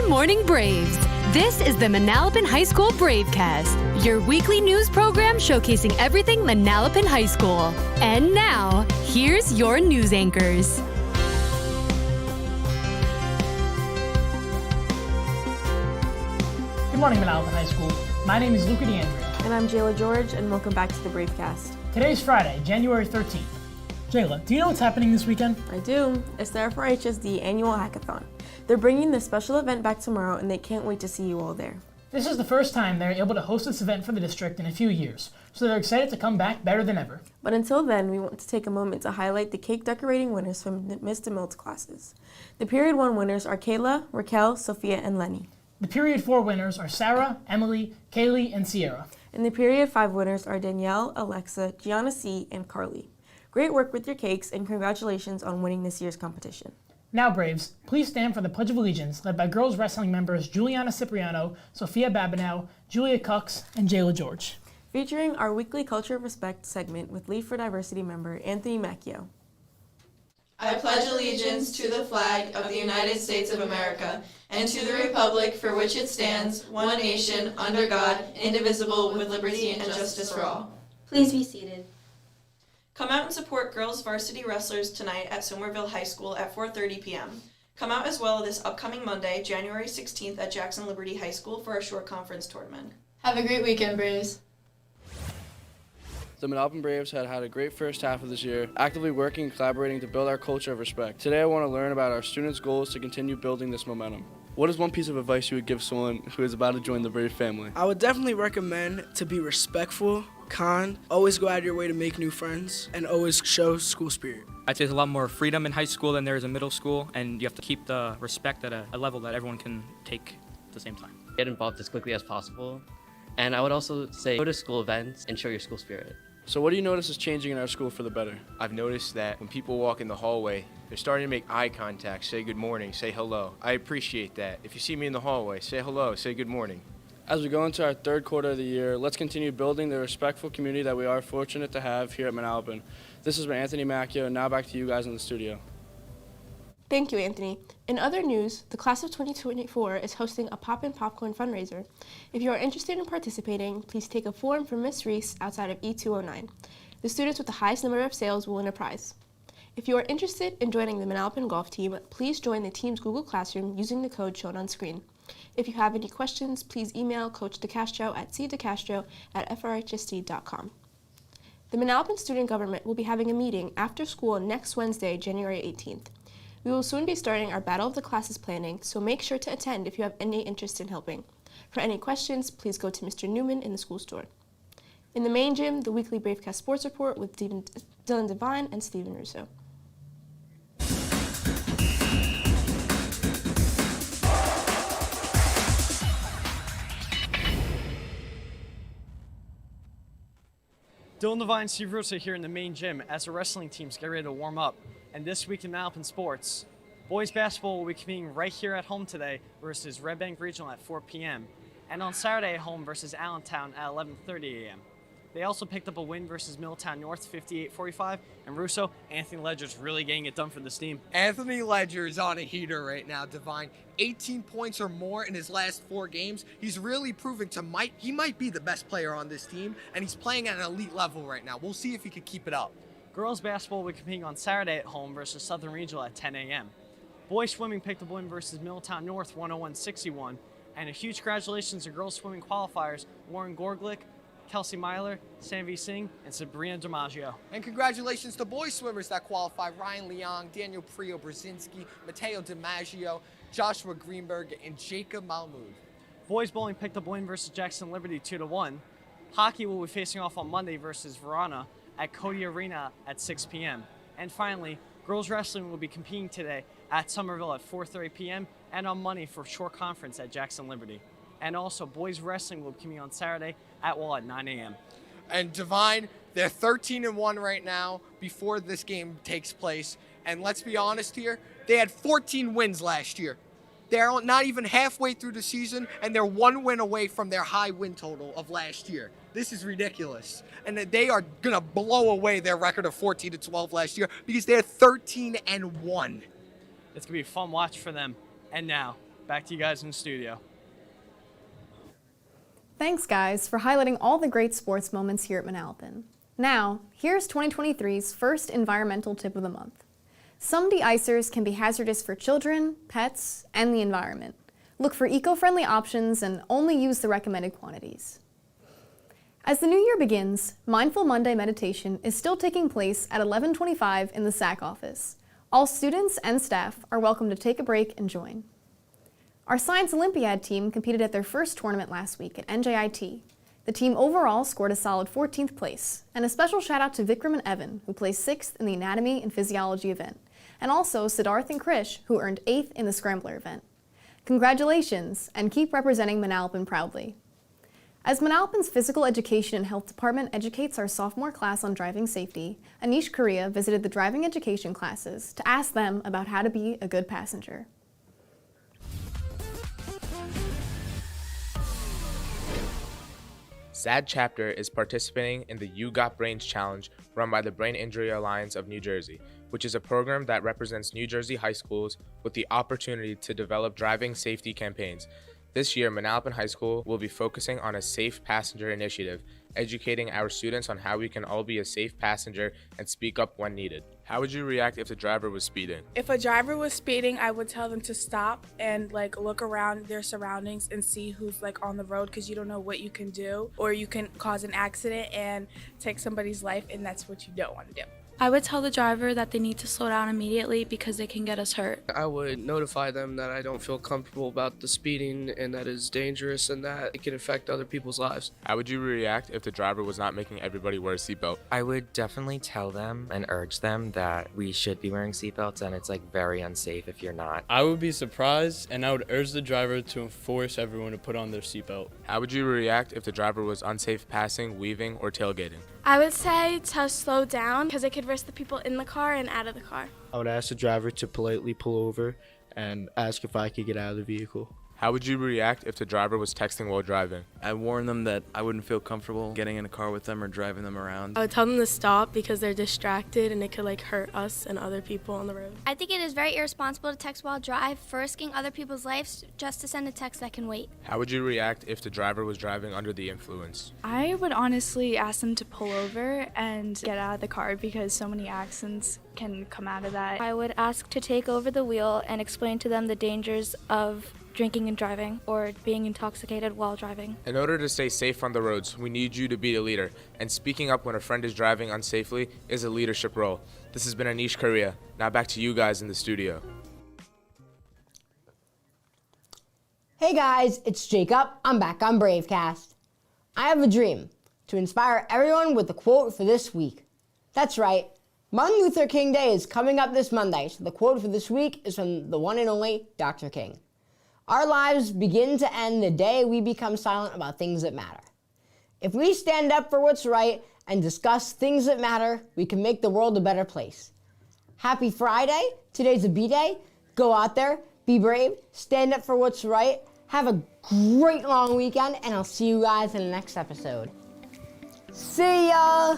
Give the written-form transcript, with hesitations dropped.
morning, Braves. This is the Manalapan High School Bravecast, your weekly news program showcasing everything Manalapan High School. And now, here's your news anchors. Good morning, Manalapan High School. My name is Luca DeAndrea. And I'm Jayla George, and welcome back to the Bravecast. Today's Friday, January 13th. Jayla, do you know what's happening this weekend? I do. It's the FRHSD annual hackathon. They're bringing this special event back tomorrow, and they can't wait to see you all there. This is the first time they're able to host this event for the district in a few years, so they're excited to come back better than ever. But until then, we want to take a moment to highlight the cake decorating winners from the Miss DeMilt's classes. The Period 1 winners are Kayla, Raquel, Sophia, and Lenny. The Period 4 winners are Sarah, Emily, Kaylee, and Sierra. And the Period 5 winners are Danielle, Alexa, Gianna C., and Carly. Great work with your cakes, and congratulations on winning this year's competition. Now, Braves, please stand for the Pledge of Allegiance, led by girls wrestling members Juliana Cipriano, Sophia Babineau, Julia Cux, and Jayla George. Featuring our weekly Culture of Respect segment with Lead for Diversity member Anthony Macchio. I pledge allegiance to the flag of the United States of America and to the republic for which it stands, one nation, under God, indivisible, with liberty and justice for all. Please be seated. Come out and support girls varsity wrestlers tonight at Somerville High School at 4:30 p.m. Come out as well this upcoming Monday, January 16th at Jackson Liberty High School for our short conference tournament. Have a great weekend, Braves. The Manalapan Braves had a great first half of this year, actively working and collaborating to build our culture of respect. Today I want to learn about our students' goals to continue building this momentum. What is one piece of advice you would give someone who is about to join the Brave family? I would definitely recommend to be respectful, kind, always go out of your way to make new friends, and always show school spirit. I'd say there's a lot more freedom in high school than there is in middle school, and you have to keep the respect at a level that everyone can take at the same time. Get involved as quickly as possible, and I would also say go to school events and show your school spirit. So what do you notice is changing in our school for the better? I've noticed that when people walk in the hallway, they're starting to make eye contact, say good morning, say hello. I appreciate that. If you see me in the hallway, say hello, say good morning. As we go into our third quarter of the year, let's continue building the respectful community that we are fortunate to have here at Manalapan. This has been Anthony Macchio, and now back to you guys in the studio. Thank you, Anthony. In other news, the class of 2024 is hosting a Poppin popcorn fundraiser. If you are interested in participating, please take a form from Miss Reis outside of E209. The students with the highest number of sales will win a prize. If you are interested in joining the Manalapan golf team, please join the team's Google Classroom using the code shown on screen. If you have any questions, please email Coach DeCastro at cdecastro@frhsd.com. The Manalapan Student Government will be having a meeting after school next Wednesday, January 18th. We will soon be starting our Battle of the Classes planning, so make sure to attend if you have any interest in helping. For any questions, please go to Mr. Newman in the school store. In the main gym, the weekly Bravecast Sports Report with Dylan Devine and Steven Russo. Dylan Devine and Steve Russo here in the main gym as the wrestling teams get ready to warm up. And this week in Manalapan sports, boys basketball will be competing right here at home today versus Red Bank Regional at 4 p.m. and on Saturday at home versus Allentown at 11:30 a.m. They also picked up a win versus Middletown North 58-45, and Russo, Anthony Ledger's really getting it done for this team. Anthony Ledger is on a heater right now, Devine. 18 points or more in his last 4 games. He's really proving he might be the best player on this team, and he's playing at an elite level right now. We'll see if he can keep it up. Girls basketball will be competing on Saturday at home versus Southern Regional at 10 a.m. Boys swimming picked up a win versus Middletown North 101-61, and a huge congratulations to girls swimming qualifiers Warren Gorglick, Kelsey Myler, Sanvi Singh, and Sabrina DiMaggio. And congratulations to boys swimmers that qualify: Ryan Leong, Daniel Prio-Brzezinski, Matteo DiMaggio, Joshua Greenberg, and Jacob Malmoud. Boys bowling picked up a win versus Jackson Liberty 2-1. Hockey will be facing off on Monday versus Verona at Cody Arena at 6 p.m. And finally, girls wrestling will be competing today at Somerville at 4:30 p.m. and on Monday for short conference at Jackson Liberty. And also, boys wrestling will be coming on Saturday at Wall at 9 a.m. And Devine, they're 13-1 right now before this game takes place. And let's be honest here, they had 14 wins last year. They're not even halfway through the season, and they're 1 win away from their high win total of last year. This is ridiculous. And they are going to blow away their record of 14-12 last year because they're 13-1. It's going to be a fun watch for them. And now, back to you guys in the studio. Thanks, guys, for highlighting all the great sports moments here at Manalapan. Now, here's 2023's first environmental tip of the month. Some deicers can be hazardous for children, pets, and the environment. Look for eco-friendly options and only use the recommended quantities. As the new year begins, Mindful Monday meditation is still taking place at 11:25 in the SAC office. All students and staff are welcome to take a break and join. Our Science Olympiad team competed at their first tournament last week at NJIT. The team overall scored a solid 14th place, and a special shout out to Vikram and Evan, who placed 6th in the Anatomy and Physiology event, and also Siddharth and Krish, who earned 8th in the Scrambler event. Congratulations, and keep representing Manalapan proudly. As Manalapan's Physical Education and Health Department educates our sophomore class on driving safety, Anish Korea visited the driving education classes to ask them about how to be a good passenger. SAD Chapter is participating in the You Got Brains Challenge run by the Brain Injury Alliance of New Jersey, which is a program that represents New Jersey high schools with the opportunity to develop driving safety campaigns. This year, Manalapan High School will be focusing on a safe passenger initiative, educating our students on how we can all be a safe passenger and speak up when needed. How would you react if the driver was speeding? If a driver was speeding, I would tell them to stop and look around their surroundings and see who's on the road, because you don't know what you can do, or you can cause an accident and take somebody's life, and that's what you don't want to do. I would tell the driver that they need to slow down immediately because they can get us hurt. I would notify them that I don't feel comfortable about the speeding and that it's dangerous and that it can affect other people's lives. How would you react if the driver was not making everybody wear a seatbelt? I would definitely tell them and urge them that we should be wearing seatbelts, and it's very unsafe if you're not. I would be surprised, and I would urge the driver to enforce everyone to put on their seatbelt. How would you react if the driver was unsafe passing, weaving, or tailgating? I would say to slow down because it could risk the people in the car and out of the car. I would ask the driver to politely pull over and ask if I could get out of the vehicle. How would you react if the driver was texting while driving? I warn them that I wouldn't feel comfortable getting in a car with them or driving them around. I would tell them to stop because they're distracted and it could hurt us and other people on the road. I think it is very irresponsible to text while drive, risking other people's lives just to send a text that can wait. How would you react if the driver was driving under the influence? I would honestly ask them to pull over and get out of the car because so many accidents can come out of that. I would ask to take over the wheel and explain to them the dangers of drinking and driving or being intoxicated while driving. In order to stay safe on the roads, we need you to be a leader, and speaking up when a friend is driving unsafely is a leadership role. This has been Anish Korea. Now back to you guys in the studio. Hey guys, it's Jacob. I'm back on Bravecast. I have a dream to inspire everyone with the quote for this week. That's right, Martin Luther King Day is coming up this Monday, so the quote for this week is from the one and only Dr. King. Our lives begin to end the day we become silent about things that matter. If we stand up for what's right and discuss things that matter, we can make the world a better place. Happy Friday. Today's a B-Day. Go out there, be brave, stand up for what's right. Have a great long weekend, and I'll see you guys in the next episode. See ya!